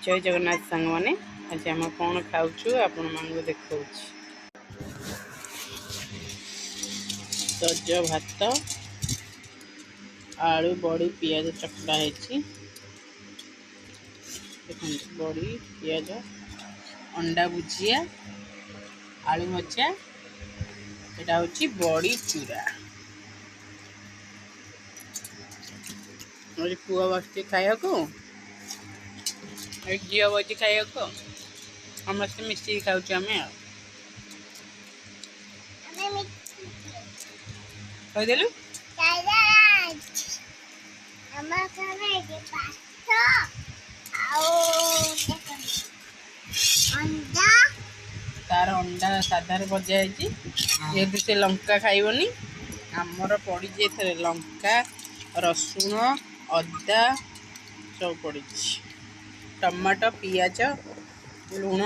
जय जगन्नाथ सांग मैंने आज आम कौन खाऊँ आपण मानक देखा सज भात आलू बड़ी पियाज चकटा है बड़ी पियाज अंडा भुजिया आलू भजा यहाँ हूँ बड़ी चूरा पुआ बस खाया को झी बची खाया को समस्त मिसिक खाऊँ कहीदेलु तार अंडा साधार भजा है से लंका खाइबनी आमर पड़ी जाए लंका रसुण अदा सब पड़ी टमाटो पियाज लुण